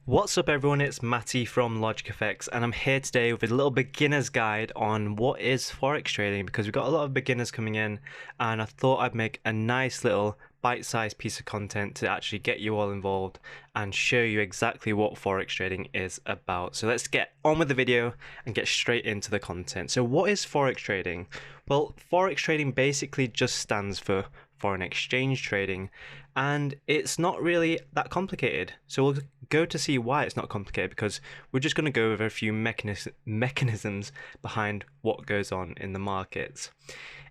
What's up everyone, it's Matty from Logic Effects and I'm here today with a little beginner's guide on what is Forex trading because we've got a lot of beginners coming in and I thought I'd make a nice little bite-sized piece of content to actually get you all involved and show you exactly what Forex trading is about. So let's get on with the video and get straight into the content. So what is Forex trading? Well, Forex trading basically just stands for foreign exchange trading, and it's not really that complicated. So we'll go to see why it's not complicated because we're just going to go over a few mechanisms behind what goes on in the markets.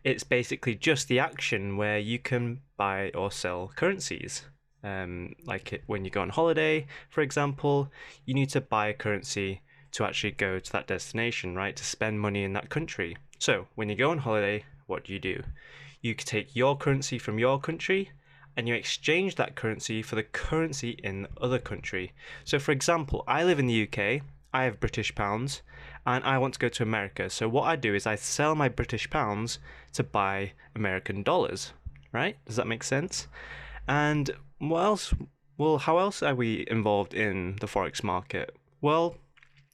It's basically just the action where you can buy or sell currencies. When you go on holiday, for example, you need to buy a currency to actually go to that destination, right? To spend money in that country. So when you go on holiday, what do? You can take your currency from your country and you exchange that currency for the currency in the other country. So for example, I live in the UK, I have British pounds, and I want to go to America. So what I do is I sell my British pounds to buy American dollars, right? Does that make sense? And what else? Well, how else are we involved in the Forex market? Well,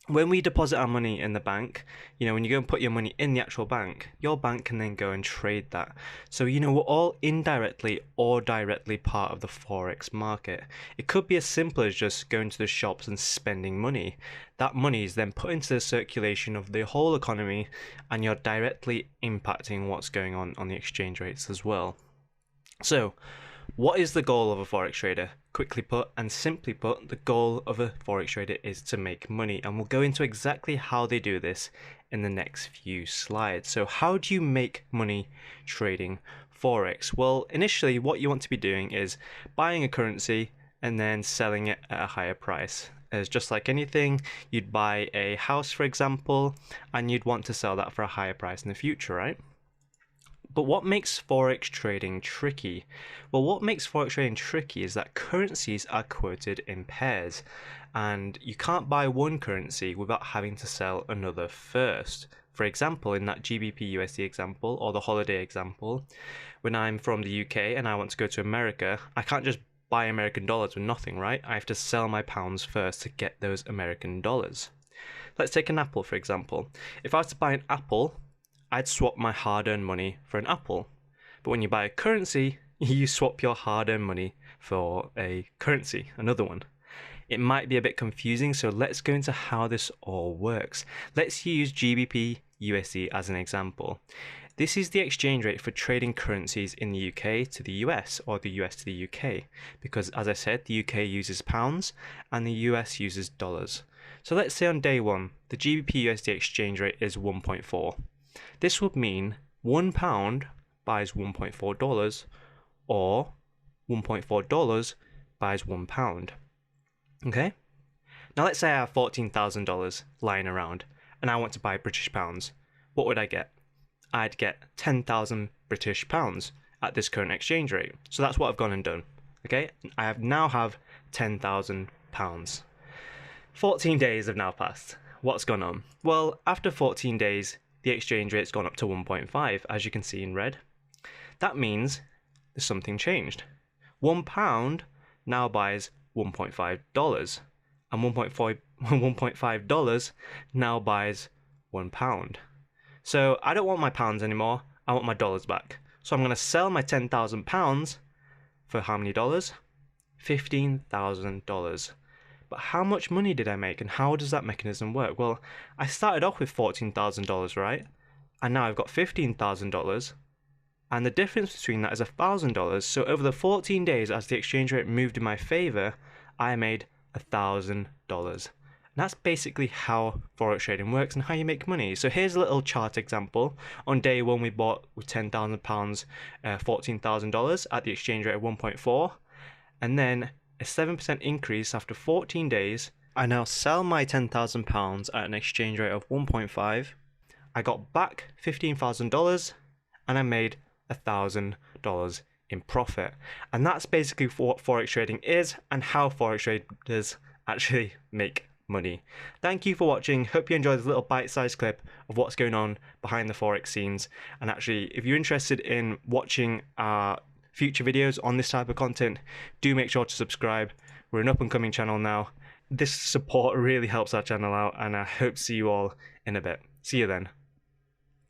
when we deposit our money in the bank, when you go and put your money in the actual bank, your bank can then go and trade that. So, we're all indirectly or directly part of the Forex market. It could be as simple as just going to the shops and spending money. That money is then put into the circulation of the whole economy, and you're directly impacting what's going on the exchange rates as well. So, what is the goal of a Forex trader? Quickly put and simply put, the goal of a Forex trader is to make money, and we'll go into exactly how they do this in the next few slides. So how do you make money trading Forex? Well, initially what you want to be doing is buying a currency and then selling it at a higher price. As just like anything, you'd buy a house, for example, and you'd want to sell that for a higher price in the future, right? But what makes Forex trading tricky? Well, what makes Forex trading tricky is that currencies are quoted in pairs, and you can't buy one currency without having to sell another first. For example, in that GBP USD example, or the holiday example, when I'm from the UK and I want to go to America, I can't just buy American dollars with nothing, right? I have to sell my pounds first to get those American dollars. Let's take an apple, for example. If I was to buy an apple, I'd swap my hard-earned money for an apple. But when you buy a currency, you swap your hard-earned money for a currency, another one. It might be a bit confusing, so let's go into how this all works. Let's use GBP USD as an example. This is the exchange rate for trading currencies in the UK to the US or the US to the UK, because as I said, the UK uses pounds and the US uses dollars. So let's say on day one, the GBP USD exchange rate is 1.4. This would mean £1 buys $1.4 or $1.4 buys £1. Okay? Now let's say I have $14,000 lying around and I want to buy British pounds. What would I get? I'd get 10,000 British pounds at this current exchange rate. So that's what I've gone and done. Okay? I now have 10,000 pounds. 14 days have now passed. What's gone on? Well, after 14 days, the exchange rate's gone up to 1.5, as you can see in red. That means there's something changed. £1 now buys $1.5, and $1.5 now buys £1. So I don't want my pounds anymore, I want my dollars back. So I'm going to sell my £10,000 for how many dollars? $15,000. But how much money did I make and how does that mechanism work? Well, I started off with $14,000, right? And now I've got $15,000. And the difference between that is $1,000. So over the 14 days, as the exchange rate moved in my favor, I made $1,000. And that's basically how Forex trading works and how you make money. So here's a little chart example. On day one, we bought with £10,000, $14,000 at the exchange rate of 1.4. And then a 7% increase after 14 days. I now sell my £10,000 at an exchange rate of 1.5. I got back $15,000 and I made $1,000 in profit. And that's basically what Forex trading is and how Forex traders actually make money. Thank you for watching. Hope you enjoyed this little bite-sized clip of what's going on behind the Forex scenes. And actually, if you're interested in watching our future videos on this type of content, do make sure to subscribe. We're an up and coming channel now, This support really helps our channel out, and I hope to see you all in a bit. See you then.